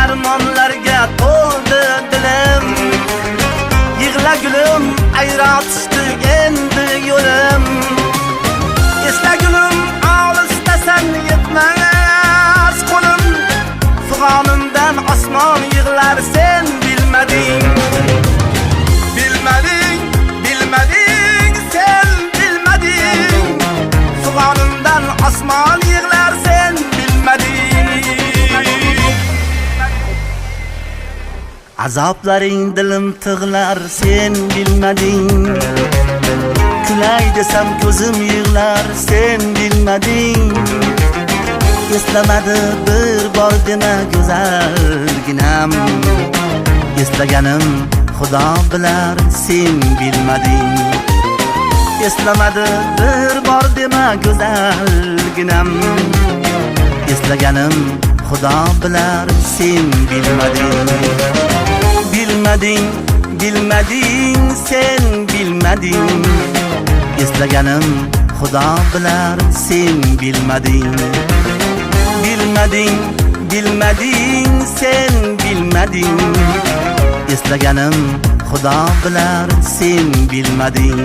armonlarga to'ldi dilim. Yig'la gulim, ayratishdi endi yo'lim. Esla gulim, olisdasan yetmas qo'lim. Fig'onimdan osmon yig'lar sen bilmading. Bilmading, bilmading, sen bilmading. Fig'onimdan osmon yig'lar sen bilmading. Azoblaring dilim tig'lar sen bilmading. Kulay desam ko'zim yig'lar sen bilmading. Eslamadi bir bor dema go'zalginam. Eslaganim Xudo bilar sen bilmading. Eslamadi bir bor dema go'zalginam. Eslaganim Xudo bilar sen bilmading. Bilmading, bilmading, sen bilmading. Eslaganim Xudo bilar sen bilmading. Bilmading, bilmading, sen bilmading. Eslaganim Xudo bilar sen bilmading.